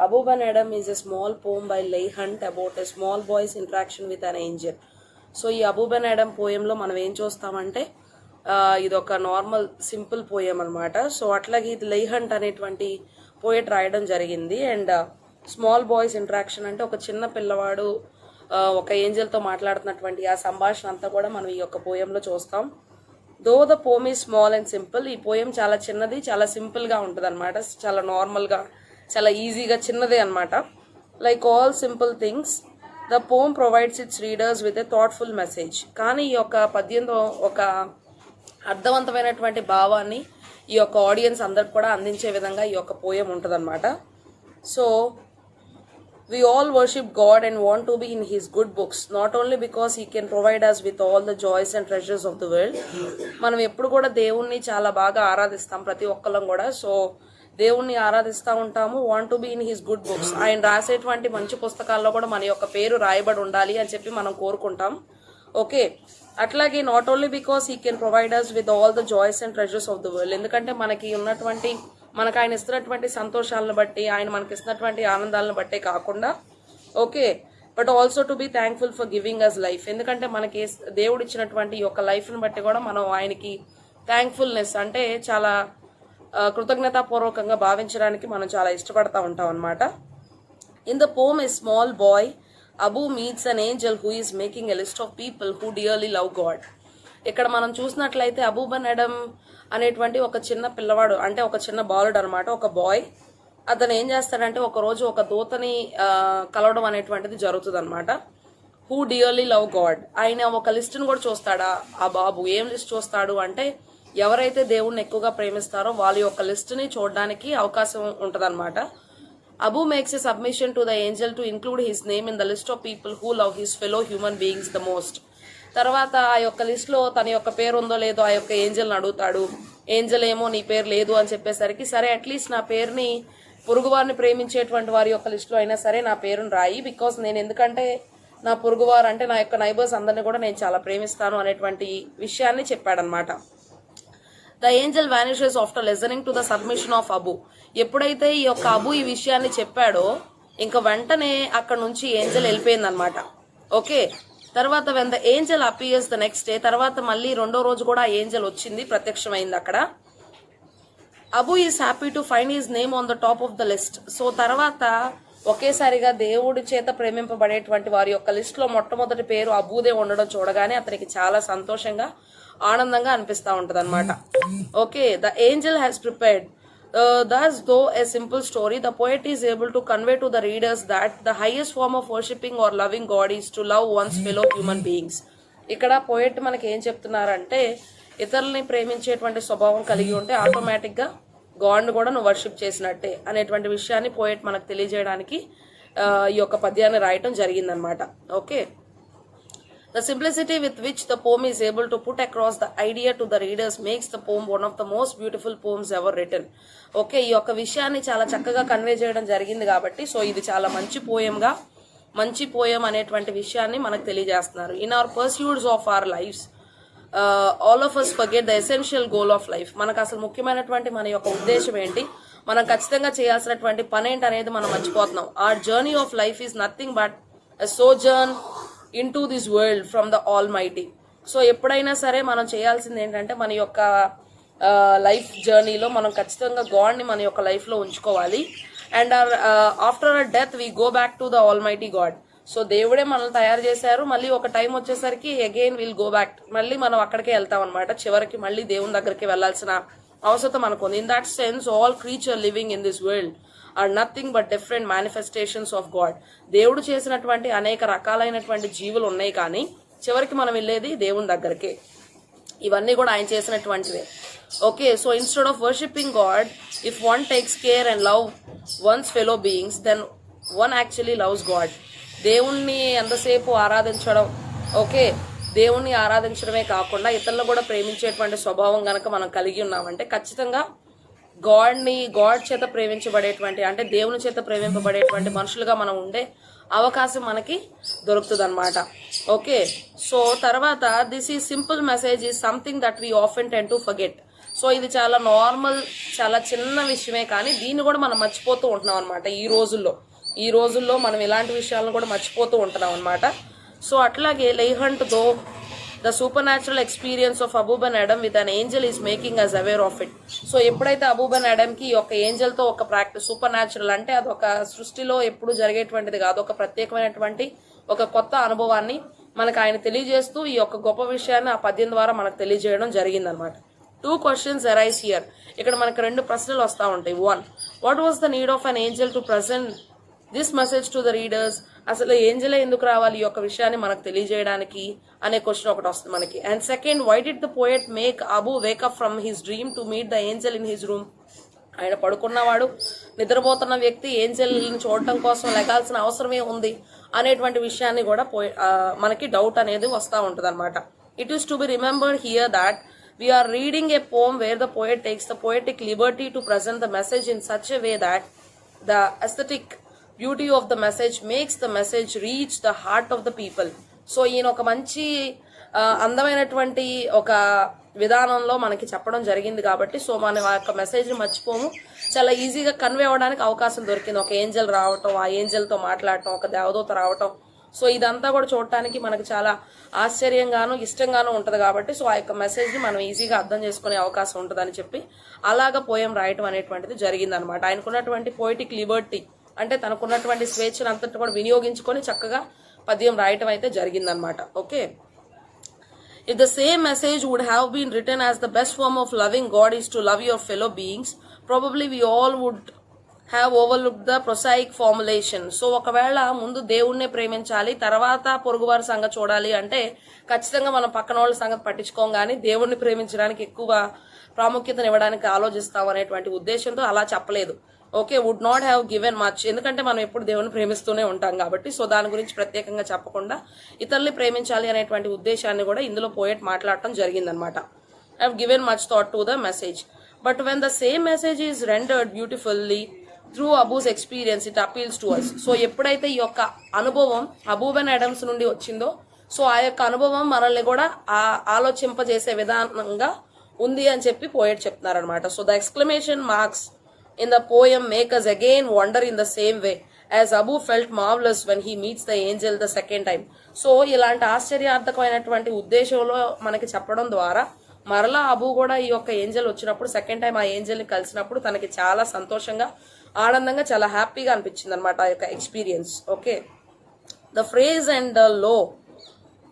Abuban Adam is a small poem by Leigh Hunt about a small boy's interaction with an angel. So ఈ అబూబన్ Adam పోయంలో మనం ఏం చూస్తామంటే ఇది ఒక normal simple poem అనమాట. So అట్లాగే ఇది లెయ్ హంట్ అనేటువంటి పోయట్ రాయడం జరిగింది. అండ్ స్మాల్ బాయ్స్ ఇంటరాక్షన్ అంటే ఒక చిన్న పిల్లవాడు ఒక ఏంజల్తో మాట్లాడుతున్నటువంటి ఆ సంభాషణ అంతా కూడా మనం ఈ యొక్క పోయంలో చూస్తాం. దో ద పోమ్ ఈ స్మాల్ అండ్ సింపుల్, ఈ పోయం చాలా చిన్నది, చాలా సింపుల్గా ఉంటుంది అనమాట. చాలా నార్మల్గా, చాలా ఈజీగా చిన్నదే అనమాట. Like all simple things the poem provides its readers with a thoughtful message. కానీ ఈ యొక్క పద్యంలో ఒక అర్థవంతమైనటువంటి భావాన్ని ఈ యొక్క ఆడియన్స్ అందరికి కూడా అందించే విధంగా ఈ యొక్క పోయం ఉంటుందన్నమాట. So we all worship God and want to be in his good books, not only because he can provide us with all the joys and treasures of the world. మనం ఎప్పుడు కూడా దేవుణ్ణి చాలా బాగా ఆరాధిస్తాం, ప్రతి ఒక్కళ్ళం కూడా. సో దేవుణ్ణి ఆరాధిస్తూ ఉంటాము, want to be in his good books. ఆయన రాసేటువంటి మంచి పుస్తకాల్లో కూడా మన యొక్క పేరు రాయబడి ఉండాలి అని చెప్పి మనం కోరుకుంటాం. ఓకే, అట్లాగే not only because he can provide us with all the joys and treasures of the world. ఎందుకంటే మనకి ఉన్నటువంటి, మనకు ఆయన ఇస్తున్నటువంటి సంతోషాలను బట్టి, ఆయన మనకి ఇస్తున్నటువంటి ఆనందాలను బట్టే కాకుండా, okay, but also to be thankful for giving us life. ఎందుకంటే మనకి దేవుడు ఇచ్చినటువంటి ఈ యొక్క లైఫ్ని బట్టి కూడా మనం ఆయనకి థ్యాంక్ఫుల్నెస్ అంటే చాలా కృతజ్ఞతాపూర్వకంగా భావించడానికి మనం చాలా ఇష్టపడతా ఉంటాం అనమాట. In the poem a small boy Abou meets an angel who is making a list of people who dearly love God. ఇక్కడ మనం చూసినట్లయితే అబూబన్ యాడమ్ అనేటువంటి ఒక చిన్న పిల్లవాడు, అంటే ఒక చిన్న బాలుడు అనమాట, ఒక బాయ్. అతను ఏం చేస్తాడంటే ఒకరోజు ఒక దూతని కలవడం అనేటువంటిది జరుగుతుంది అనమాట. Who dearly love God. ఆయన ఒక లిస్ట్ని కూడా చూస్తాడా ఆ బాబు. ఏం లిస్ట్ చూస్తాడు అంటే ఎవరైతే దేవుణ్ణి ఎక్కువగా ప్రేమిస్తారో వాళ్ళ యొక్క లిస్ట్ని చూడడానికి అవకాశం ఉంటుందన్నమాట. Abu makes a submission to the Angel to include his name in the list of people who love his fellow human beings the most. తర్వాత ఆ యొక్క లిస్ట్లో తన యొక్క పేరు ఉందో లేదో ఆ యొక్క ఏంజల్ని అడుగుతాడు. ఏంజల్ ఏమో నీ పేరు లేదు అని చెప్పేసరికి, సరే అట్లీస్ట్ నా పేరుని పొరుగువారిని ప్రేమించేటువంటి వారి యొక్క లిస్టులో అయినా సరే నా పేరుని రాయి, బికాస్ నేను ఎందుకంటే నా పొరుగువారు అంటే నా యొక్క నైబర్స్ అందరినీ కూడా నేను చాలా ప్రేమిస్తాను అనేటువంటి విషయాన్ని చెప్పాడనమాట. The Angel vanishes after listening to the submission of Abu. ఎప్పుడైతే ఈ యొక్క అబు ఈ విషయాన్ని చెప్పాడో ఇంకా వెంటనే అక్కడ నుంచి ఏంజల్ వెళ్ళిపోయింది అనమాట. ఓకే, తర్వాత when the Angel appears the next day, తర్వాత మళ్ళీ రెండో రోజు కూడా ఆ ఏంజల్ వచ్చింది, ప్రత్యక్షమైంది అక్కడ. Abu is happy to find his name on the top of the list. So తర్వాత ఒకేసారిగా దేవుడి చేత ప్రేమింపబడేటువంటి వారి యొక్క లిస్ట్ లో మొట్టమొదటి పేరు అబూదే ఉండడం చూడగానే అతనికి చాలా సంతోషంగా, ఆనందంగా అనిపిస్తా ఉంటది అనమాట. Okay, the Angel has prepared thus though a simple story, the poet is able to convey to the readers that the highest form of worshipping or loving God is to love one's fellow human beings. ఇక్కడ poet మనకి ఏం చెప్తున్నారంటే, ఇతరుల్ని ప్రేమించేటువంటి స్వభావం కలిగి ఉంటే automatic గా God కూడా నువ్వు వర్షిప్ చేసినట్టే అనేటువంటి విషయాన్ని పోయట్ మనకు తెలియజేయడానికి ఈ యొక్క పద్యాన్ని రాయటం జరిగిందనమాట. Okay, the simplicity with which the poem is able to put across the idea to the readers makes the poem one of the most beautiful poems ever written. Okay, ఈ యొక్క విషయాన్ని చాలా చక్కగా కన్వే చేయడం జరిగింది కాబట్టి సో ఇది చాలా మంచి పోయం అనేటువంటి విషయాన్ని మనకు తెలియజేస్తున్నారు. In our pursuits of our lives all of us forget the essential goal of life. మనకు అసలు ముఖ్యమైనటువంటి మన యొక్క ఉద్దేశం ఏంటి, మనం ఖచ్చితంగా చేయాల్సినటువంటి పని ఏంటి అనేది మనం మర్చిపోతున్నాం. our journey of life is nothing but a sojourn into this world from the Almighty. So ఎప్పుడైనా సరే మనం చేయాల్సింది ఏంటంటే మన యొక్క లైఫ్ జర్నీలో మనం ఖచ్చితంగా గాడ్ని మన యొక్క లైఫ్లో ఉంచుకోవాలి. And after our death we go back to the almighty God. So దేవుడే మనల్ని తయారు చేశారు, మళ్ళీ ఒక టైం వచ్చేసరికి అగైన్ విల్ గో బ్యాక్, మళ్ళీ మనం అక్కడికే వెళ్తాం అనమాట. చివరికి మళ్ళీ దేవుని దగ్గరికి వెళ్లాల్సిన అవసరం మనకుంది. In that sense all creature living in this world are nothing but different manifestations of God. దేవుడు చేసినటువంటి అనేక రకాలైనటువంటి జీవులు ఉన్నాయి, కానీ చివరికి మనం వెళ్ళేది దేవుని దగ్గరికే. ఇవన్నీ కూడా ఆయన చేసినటువంటివే. Okay, so instead of worshipping God, if one takes care and love one's fellow beings, then one actually loves God. దేవుణ్ణి ఎంతసేపు ఆరాధించడం, ఓకే, దేవుణ్ణి ఆరాధించడమే కాకుండా ఇతరులను కూడా ప్రేమించేటువంటి స్వభావం గనక మనం కలిగి ఉన్నామంటే ఖచ్చితంగా గాడ్ చేత ప్రేమించబడేటువంటి, అంటే దేవుని చేత ప్రేమింపబడేటువంటి మనుషులుగా మనం ఉండే అవకాశం మనకి దొరుకుతుంది అనమాట. ఓకే, సో తర్వాత దిస్ ఈ simple message is something that we often tend to forget. So ఇది చాలా నార్మల్, చాలా చిన్న విషయమే, కానీ దీన్ని కూడా మనం మర్చిపోతూ ఉంటున్నాం అనమాట ఈ రోజుల్లో మనం ఇలాంటి విషయాలను కూడా మర్చిపోతూ ఉంటున్నాం అనమాట. సో అట్లాగే Leigh Hunt though the supernatural experience of Abou అండ్ Adhem with an angel is making us aware of it. So ఎప్పుడైతే అబూబ్ అండ్ ఆడమ్ కి ఒక ఏంజల్ తో ఒక ప్రాక్టీస్, సూపర్ న్యాచురల్ అంటే అది ఒక సృష్టిలో ఎప్పుడు జరిగేటువంటిది కాదు, ఒక ప్రత్యేకమైనటువంటి ఒక కొత్త అనుభవాన్ని మనకు ఆయన తెలియజేస్తూ ఈ యొక్క గొప్ప విషయాన్ని ఆ పద్యం ద్వారా మనకు తెలియజేయడం జరిగిందనమాట. 2 questions arise here. ఇక్కడ మనకు 2 ప్రశ్నలు వస్తూ ఉంటాయి. 1, what was the need of an angel to present this message to the readers? అసలు ఏంజలే ఎందుకు రావాలి ఈ యొక్క విషయాన్ని మనకు తెలియజేయడానికి అనే క్వశ్చన్ ఒకటి వస్తుంది మనకి. And second, why did the poet make Abu wake up from his dream to meet the angel in his room? ఆయన పడుకున్నవాడు, నిద్రపోతున్న వ్యక్తి ఏంజల్ని చూడటం కోసం లెగాల్సిన అవసరమే ఉంది అనేటువంటి విషయాన్ని కూడా మనకి డౌట్ అనేది వస్తూ ఉంటుంది అనమాట. It is to be remembered here that we are reading a poem where the poet takes the poetic liberty to present the message in such a way that the aesthetic beauty of the message makes the message reach the heart of the people. So ఈయన ఒక మంచి అందమైనటువంటి ఒక విధానంలో మనకి చెప్పడం జరిగింది కాబట్టి సో మనం ఆ యొక్క మెసేజ్ని మర్చిపోము, చాలా ఈజీగా కన్వే అవ్వడానికి అవకాశం దొరికింది. ఒక ఏంజల్ రావటం, ఆ ఏంజల్తో మాట్లాడటం, ఒక దేవదూత రావటం, సో ఇదంతా కూడా చూడటానికి మనకు చాలా ఆశ్చర్యంగాను ఇష్టంగాను ఉంటుంది కాబట్టి సో ఆ యొక్క మెసేజ్ని మనం ఈజీగా అర్థం చేసుకునే అవకాశం ఉంటుందని చెప్పి అలాగా పోయం రాయటం అనేటువంటిది జరిగిందనమాట. ఆయనకున్నటువంటి పోయిటిక్ లిబర్టీ అంటే తనకున్నటువంటి స్వేచ్ఛను అంతటి కూడా వినియోగించుకొని చక్కగా పద్యం రాయటం అయితే జరిగిందనమాట. Okay, if the same message would have been written as the best form of loving God is to love your fellow beings, probably we all would have overlooked the prosaic formulation. So ఒకవేళ ముందు దేవుణ్ణే ప్రేమించాలి, తర్వాత పొరుగువారి సంగతి చూడాలి అంటే ఖచ్చితంగా మనం పక్కన వాళ్ళ సంగతి పట్టించుకోం, కానీ దేవుణ్ణి ప్రేమించడానికి ఎక్కువ ప్రాముఖ్యతనివ్వడానికి ఆలోచిస్తాం అనేటువంటి ఉద్దేశంతో అలా చెప్పలేదు. Okay, would not have given much, ఎందుకంటే మనం ఎప్పుడు దేవుని ప్రేమిస్తూనే ఉంటాం కాబట్టి సో దాని గురించి ప్రత్యేకంగా చెప్పకుండా ఇతరుల్ని ప్రేమించాలి అనేటువంటి ఉద్దేశాన్ని కూడా ఇందులో పోయెట్ మాట్లాడటం జరిగిందనమాట. I have given much thought to the message, but when the same message is rendered beautifully through Abou's experience it appeals to us. So ఎప్పుడైతే ఈ యొక్క అనుభవం అబూబ్ అండ్ ఆడమ్స్ నుండి వచ్చిందో సో ఆ యొక్క అనుభవం మనల్ని కూడా ఆలోచింపజేసే విధానంగా ఉంది అని చెప్పి పోయెట్ చెప్తున్నారనమాట. So the exclamation marks in the poem make us again wonder in the same way as Abu felt marvelous when he meets the angel the second time. So ఇలాంటి ఆశ్చర్యార్థకమైనటువంటి ఉద్దేశంలో మనకి చెప్పడం ద్వారా మరలా అబు కూడా ఈ యొక్క ఏంజల్ వచ్చినప్పుడు సెకండ్ టైం ఆ ఏంజల్ని కలిసినప్పుడు తనకి చాలా సంతోషంగా ఆనందంగా చాలా హ్యాపీగా అనిపించింది అనమాట ఆ యొక్క experience. Okay, the phrase and the low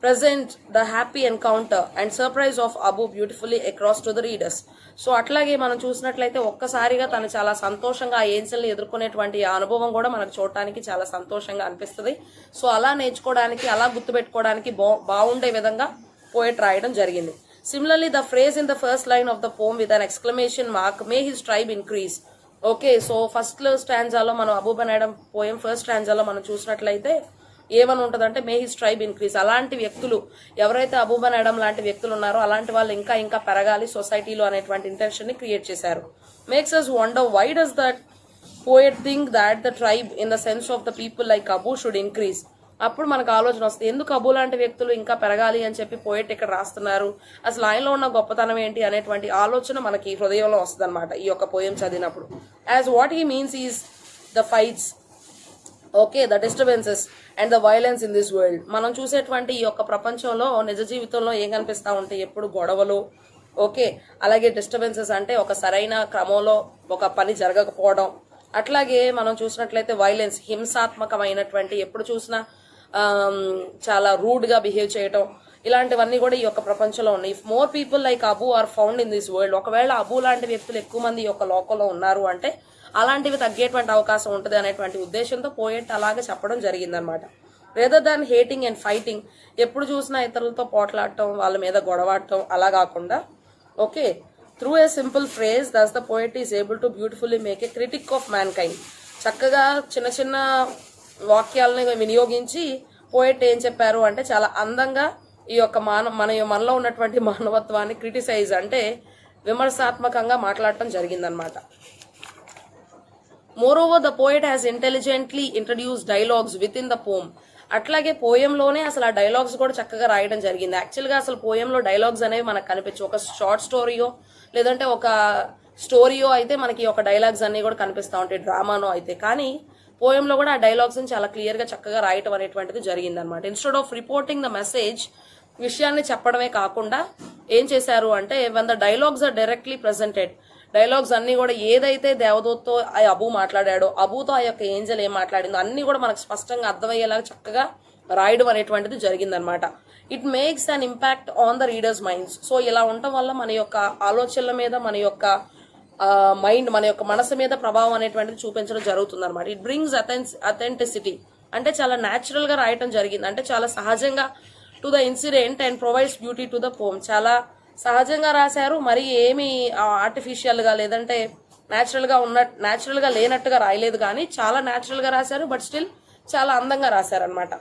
present the happy encounter and surprise of Abu beautifully across to the readers. So అట్లాగే మనం చూసినట్లయితే ఒక్కసారిగా తను చాలా సంతోషంగా ఆ ఏంజల్ని ఎదుర్కొనేటువంటి ఆ అనుభవం కూడా మనకు చూడటానికి చాలా సంతోషంగా అనిపిస్తుంది. సో అలా నేర్చుకోవడానికి, అలా గుర్తుపెట్టుకోవడానికి బాగుండే విధంగా పోయెట్ రాయడం జరిగింది. Similarly the phrase in the first line of the poem with an exclamation mark may his tribe increase. Okay, so first స్టాంజాలో మనం అబూబ్ అండ్ ఆడమ్ పోయం ఫస్ట్ స్టాంజాలో మనం చూసినట్లయితే ఏమని ఉంటుందంటే మే హిస్ ట్రైబ్ ఇంక్రీజ్. అలాంటి వ్యక్తులు ఎవరైతే అబూబ్ అండ్ ఆడమ్ లాంటి వ్యక్తులు ఉన్నారో అలాంటి వాళ్ళు ఇంకా ఇంకా పెరగాలి సొసైటీలో అనేటువంటి ఇంటెన్షన్ ని క్రియేట్ చేశారు. Makes us wonder why does that poet think that the tribe in the sense of the people like Abu should increase. అప్పుడు మనకు ఆలోచన వస్తుంది, ఎందుకు అబూ లాంటి వ్యక్తులు ఇంకా పెరగాలి అని చెప్పి పోయెట్ ఇక్కడ రాస్తున్నారు, అసలు ఆయనలో ఉన్న గొప్పతనం ఏంటి అనేటువంటి ఆలోచన మనకి హృదయంలో వస్తుంది అనమాట ఈ యొక్క పోయం చదివినప్పుడు. As what he means is the fights, okay, the disturbances and the violence in this world. మనం చూసేటువంటి ఈ యొక్క ప్రపంచంలో నిజ జీవితంలో ఏం కనిపిస్తూ ఉంటాయి, ఎప్పుడు గొడవలు, ఓకే, అలాగే డిస్టర్బెన్సెస్ అంటే ఒక సరైన క్రమంలో ఒక పని జరగకపోవడం, అట్లాగే మనం చూసినట్లయితే వైలెన్స్, హింసాత్మకమైనటువంటి ఎప్పుడు చూసినా చాలా రూడ్గా బిహేవ్ చేయటం, ఇలాంటివన్నీ కూడా ఈ యొక్క ప్రపంచంలో ఉన్నాయి. If more people like Abu are found in this world, ఒకవేళ అబూ లాంటి వ్యక్తులు ఎక్కువ మంది ఈ యొక్క లోకంలో ఉన్నారు అంటే అలాంటివి తగ్గేటువంటి అవకాశం ఉంటుంది అనేటువంటి ఉద్దేశంతో పోయెట్ అలాగే చెప్పడం జరిగిందనమాట. Rather than hating and fighting, ఎప్పుడు చూసినా ఇతరులతో పోట్లాడటం, వాళ్ళ మీద గొడవడటం అలా కాకుండా, okay, through a simple phrase thus the poet is able to beautifully make a critic of mankind. చక్కగా చిన్న చిన్న వాక్యాలని వినియోగించి పోయెట్ ఏం చెప్పారు అంటే చాలా అందంగా ఈ యొక్క మనలో ఉన్నటువంటి మానవత్వాన్ని క్రిటిసైజ్ అంటే విమర్శాత్మకంగా మాట్లాడటం జరిగిందనమాట. Moreover, the poet has intelligently introduced dialogues within the poem అట్లాగే పోయంలోనే అసలు ఆ డైలాగ్స్ కూడా చక్కగా రాయడం జరిగింది. యాక్చువల్గా అసలు పోయంలో డైలాగ్స్ అనేవి మనకు కనిపించవు. ఒక షార్ట్ స్టోరీయో లేదంటే ఒక స్టోరీయో అయితే మనకి ఒక డైలాగ్స్ అన్ని కూడా కనిపిస్తూ ఉంటాయి, డ్రామానో అయితే. కానీ పోయంలో కూడా ఆ డైలాగ్స్ చాలా క్లియర్గా చక్కగా రాయటం అనేటువంటిది జరిగిందనమాట. Instead of reporting the message, విషయాన్ని చెప్పడమే కాకుండా ఏం చేశారు అంటే when the dialogues are directly presented, dialogues అన్ని కూడా ఏదైతే దేవదూత్తో ఆ అబూ మాట్లాడాడో, అబూతో ఆ యొక్క ఏంజల్ ఏం మాట్లాడిందో అన్ని కూడా మనకు స్పష్టంగా అర్థమయ్యేలాగా చక్కగా రాయడం అనేటువంటిది జరిగిందనమాట. It makes an impact on the readers minds. So ఇలా ఉండటం వల్ల మన యొక్క ఆలోచనల మీద, మన యొక్క మైండ్, మన యొక్క మనసు మీద ప్రభావం అనేటువంటిది చూపించడం జరుగుతుంది అనమాట. ఇట్ బ్రింగ్స్ అథెంటిసిటీ, అంటే చాలా న్యాచురల్ గా రాయటం జరిగింది, అంటే చాలా సహజంగా to the incident and provides beauty to the poem. చాలా సహజంగా రాశారు, మరి ఏమి ఆర్టిఫిషియల్ గా లేదంటే న్యాచురల్ గా లేనట్టుగా రాయలేదు, కానీ చాలా న్యాచురల్ గా రాశారు, బట్ స్టిల్ చాలా అందంగా రాశారు అనమాట.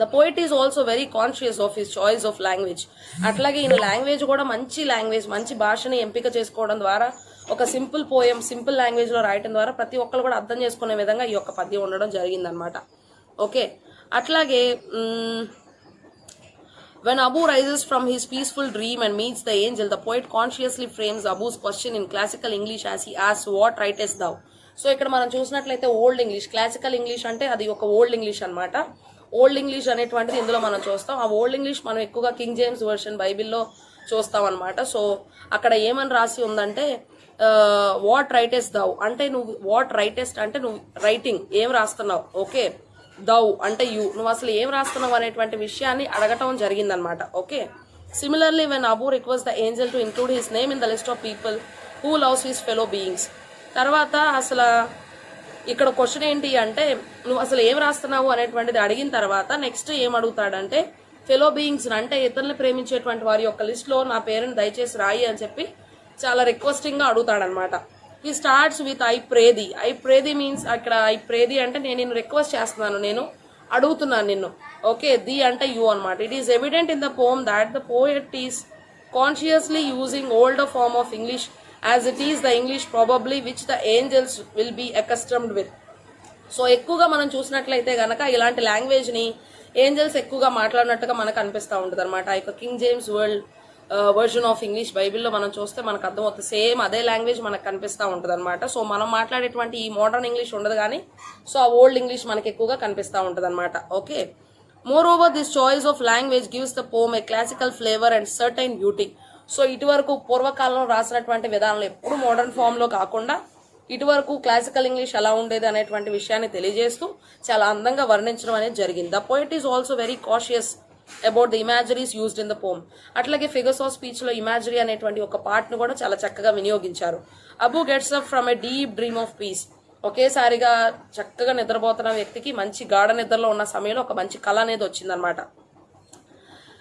The poet is also very conscious of his choice of language. అట్లాగే ఈయన లాంగ్వేజ్ కూడా మంచి లాంగ్వేజ్, మంచి భాషని ఎంపిక చేసుకోవడం ద్వారా, ఒక సింపుల్ పోయం సింపుల్ లాంగ్వేజ్ లో రాయటం ద్వారా ప్రతి ఒక్కరు కూడా అర్థం చేసుకునే విధంగా ఈ యొక్క పద్యం ఉండడం జరిగిందనమాట. ఓకే, అట్లాగే when Abu rises from his peaceful dream and meets the angel, the poet consciously frames Abu's question in classical English as he asks, "What writest thou?" So ఇక్కడ మనం చూసినట్లయితే ఓల్డ్ ఇంగ్లీష్, క్లాసికల్ ఇంగ్లీష్ అంటే అది ఒక old English అనమాట. Old English అనేటువంటిది ఇందులో మనం చూస్తాం. ఆ ఓల్డ్ ఇంగ్లీష్ మనం ఎక్కువగా కింగ్ జేమ్స్ వర్షన్ బైబిల్లో చూస్తాం అనమాట. సో అక్కడ ఏమని రాసి ఉందంటే వాట్ రైటెస్ట్ దౌ అంటే నువ్వు, వాట్ రైటెస్ట్ అంటే నువ్వు రైటింగ్ ఏం రాస్తున్నావు, ఓకే, దౌ అంటే యూ, నువ్వు అసలు ఏం రాస్తున్నావు అనేటువంటి విషయాన్ని అడగటం జరిగిందనమాట. Okay, similarly when Abu request the Angel to include his name in the list of people who loves his fellow beings. తర్వాత అసలు ఇక్కడ క్వశ్చన్ ఏంటి అంటే నువ్వు అసలు ఏం రాస్తున్నావు అనేటువంటిది అడిగిన తర్వాత నెక్స్ట్ ఏం అడుగుతాడంటే ఫెలో బీయింగ్స్ అంటే ఇతరులను ప్రేమించేటువంటి వారి యొక్క లిస్ట్ లో నా పేరుని దయచేసి రాయి అని చెప్పి చాలా రిక్వెస్టింగ్ గా అడుగుతాడనమాట. He starts with I pray thee. I pray thee means అక్కడ ఐ ప్రేది అంటే నేను నిన్ను రిక్వెస్ట్ చేస్తున్నాను, నేను అడుగుతున్నాను నిన్ను. ఓకే, ది అంటే యూ అనమాట. It is evident in the poem that the poet is consciously using older form of English as it is the English probably which the angels will be accustomed with. So ఎక్కువగా మనం చూసినట్లయితే గనక ఇలాంటి language ని angels ఎక్కువగా మాట్లాడినట్టుగా మనకు అనిపిస్తూ ఉంటుంది అనమాట. ఆ యొక్క king James version of English బైబిల్లో మనం చూస్తే మనకు అర్థమవుతుంది, సేమ్ అదే లాంగ్వేజ్ మనకు కనిపిస్తూ ఉంటుంది అనమాట. సో మనం మాట్లాడేటువంటి ఈ మోడర్న్ ఇంగ్లీష్ ఉండదు కానీ సో ఆ ఓల్డ్ ఇంగ్లీష్ మనకి ఎక్కువగా కనిపిస్తూ ఉంటుంది అనమాట. Okay, moreover this choice of language gives the poem a classical flavour and certain beauty. So ఇటువరకు పూర్వకాలంలో రాసినటువంటి విధానంలో ఎప్పుడు మోడర్న్ ఫామ్ లో కాకుండా ఇటువరకు క్లాసికల్ ఇంగ్లీష్ ఎలా ఉండేది అనేటువంటి విషయాన్ని తెలియజేస్తూ చాలా అందంగా వర్ణించడం అనేది జరిగింది. The poet is also very cautious about the imageries used in the poem. అట్లాగే ఫిగర్స్ ఆఫ్ స్పీచ్ లో ఇమాజరీ అనేటువంటి ఒక పార్ట్ ను కూడా చాలా చక్కగా వినియోగించారు. Abou gets up from a deep dream of peace. ఒకేసారిగా చక్కగా నిద్రపోతున్న వ్యక్తికి మంచి గాఢ నిద్రలో ఉన్న సమయంలో ఒక మంచి కళ అనేది వచ్చిందనమాట.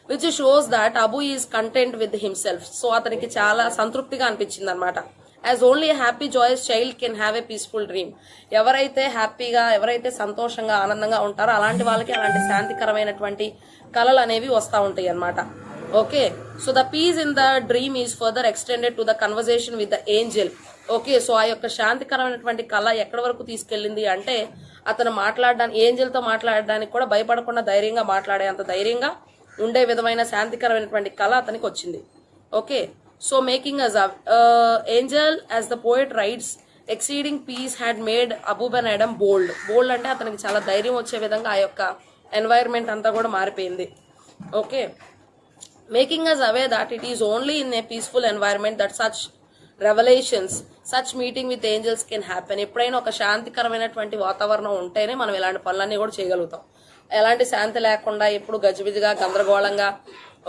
Which shows that Abu is content with himself. So అతనికి చాలా సంతృప్తిగా అనిపించింది అనమాట. As only happy Joyce child can have a peaceful dream. ఎవరైతే హ్యాపీగా, ఎవరైతే సంతోషంగా, ఆనందంగా ఉంటారో అలాంటి వాళ్ళకి అలాంటి శాంతికరమైనటువంటి కళలు అనేవి వస్తూ ఉంటాయి అనమాట. Okay, so the peace in the dream is further extended to the conversation with the angel. Okay, so ఆ యొక్క శాంతికరమైనటువంటి కళ ఎక్కడి వరకు తీసుకెళ్లింది అంటే అతను మాట్లాడడానికి, ఏంజల్తో మాట్లాడడానికి కూడా భయపడకుండా ధైర్యంగా మాట్లాడే అంత ధైర్యంగా ఉండే విధమైన శాంతికరమైనటువంటి కళ అతనికి వచ్చింది. Okay, so making us angel as the poet writes exceeding peace had made Abou Ben Adhem bold. Bold అంటే అతనికి చాలా ధైర్యం వచ్చే విధంగా ఆ యొక్క ఎన్వైరన్మెంట్ అంతా కూడా మారిపోయింది. Okay, making us aware that it is only in a peaceful environment that such revolutions, such meeting with angels can happen. ఎప్పుడైనా ఒక శాంతికరమైనటువంటి వాతావరణం ఉంటేనే మనం ఇలాంటి పనులన్నీ కూడా చేయగలుగుతాం. ఎలాంటి శాంతి లేకుండా ఎప్పుడు గజిబిజిగా గందరగోళంగా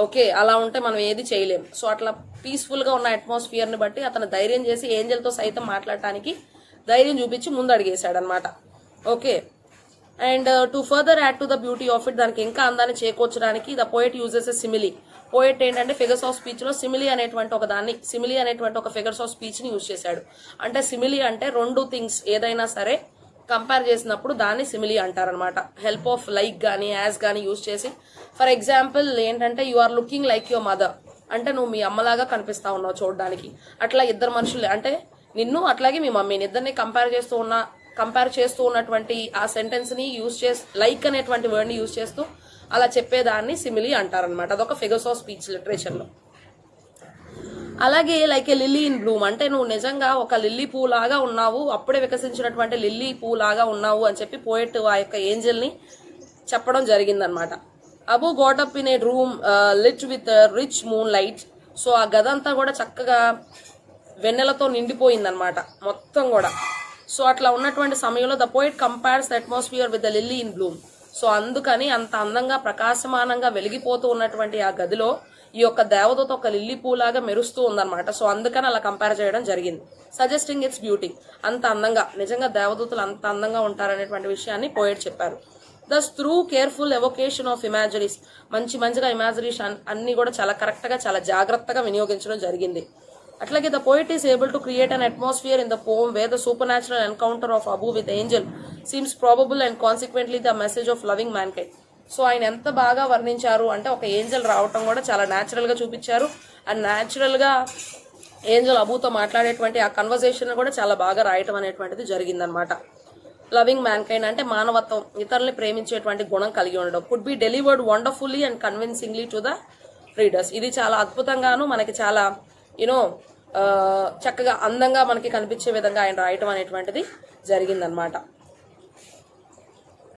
ఓకే అలా ఉంటే మనం ఏది చేయలేం. సో అట్లా పీస్ఫుల్ గా ఉన్న అట్మాస్ఫియర్ ని బట్టి అతను ధైర్యం చేసి ఏంజల్తో సైతం మాట్లాడటానికి ధైర్యం చూపించి ముందు అడిగేశాడు అనమాట. Okay, and to further add to the beauty of it, దానికి ఇంకా అందాన్ని చేకూర్చడానికి the poet uses a simile. Poet ఏంటంటే ఫిగర్స్ ఆఫ్ స్పీచ్ లో సిమిలీ అనేటువంటి ఒక ఫిగర్స్ ఆఫ్ స్పీచ్ ని యూజ్ చేశాడు. అంటే సిమిలీ అంటే రెండు థింగ్స్ ఏదైనా సరే కంపేర్ చేసినప్పుడు దాన్ని సిమిలీ అంటారనమాట. హెల్ప్ ఆఫ్ లైక్ గానీ యాజ్ గానీ యూజ్ చేసి, ఫర్ ఎగ్జాంపుల్ ఏంటంటే you are looking like your mother అంటే నువ్వు మీ అమ్మలాగా కనిపిస్తా ఉన్నావు చూడడానికి. అట్లా ఇద్దరు మనుషులు అంటే నిన్ను అట్లాగే మీ మమ్మీని ఇద్దరిని కంపేర్ చేస్తూ ఉన్న కంపేర్ చేస్తూ ఉన్నటువంటి ఆ సెంటెన్స్ ని యూజ్ చేసి లైక్ అనేటువంటి వర్డ్ ని యూజ్ చేస్తూ అలా చెప్పేదాన్ని సిమిలీ అంటారనమాట. అదొక ఫిగర్స్ ఆఫ్ స్పీచ్ లిటరేచర్ లో. అలాగే like A lily in Bloom అంటే నువ్వు నిజంగా ఒక లిల్లీ పూ లాగా ఉన్నావు, అప్పుడే వికసించినటువంటి లిల్లీ పూ లాగా ఉన్నావు అని చెప్పి పోయెట్ ఆ యొక్క ఏంజల్ ని చెప్పడం జరిగిందనమాట. Abu got up in a room lit with rich moon light. So ఆ గదంతా కూడా చక్కగా వెన్నెలతో నిండిపోయిందనమాట మొత్తం కూడా. సో అట్లా ఉన్నటువంటి సమయంలో the poet compares the atmosphere with the lily in Bloom. So అందుకని అంత అందంగా ప్రకాశమానంగా వెలిగిపోతూ ఉన్నటువంటి ఆ గదిలో ఈ యొక్క దేవదూత ఒక లిల్లీ పూలాగా మెరుస్తూ ఉందన్నమాట. సో అందుకని అలా కంపేర్ చేయడం జరిగింది, సజెస్టింగ్ ఇట్స్ బ్యూటీ. అంత అందంగా నిజంగా దేవదూతలు అంత అందంగా ఉంటారనేటువంటి విషయాన్ని పోయిట్ చెప్పారు. దస్ త్రూ కేర్ఫుల్ ఎవొకేషన్ ఆఫ్ ఇమాజినరీస్, మంచిగా ఇమాజినేషన్ అన్ని కూడా చాలా కరెక్ట్ గా చాలా జాగ్రత్తగా వినియోగించడం జరిగింది. అట్లాగే the poet is able to create an atmosphere in the poem where the supernatural encounter of Abou with angel seems probable and consequently the message of loving mankind. So ఆయన ఎంత బాగా వర్ణించారు అంటే ఒక Angel రావటం కూడా చాలా natural గా చూపించారు. అండ్ న్యాచురల్ గా ఏంజల్ అబుతో మాట్లాడేటువంటి ఆ కన్వర్సేషన్ కూడా చాలా బాగా రాయటం అనేటువంటిది జరిగిందనమాట. లవింగ్ మ్యాన్ కైండ్ అంటే మానవత్వం, ఇతరుల్ని ప్రేమించేటువంటి గుణం కలిగి ఉండడం. Could be delivered wonderfully and convincingly to the readers. ఇది చాలా అద్భుతంగాను మనకి చాలా యూనో చక్కగా అందంగా మనకి కనిపించే విధంగా ఆయన రాయటం అనేటువంటిది జరిగిందనమాట.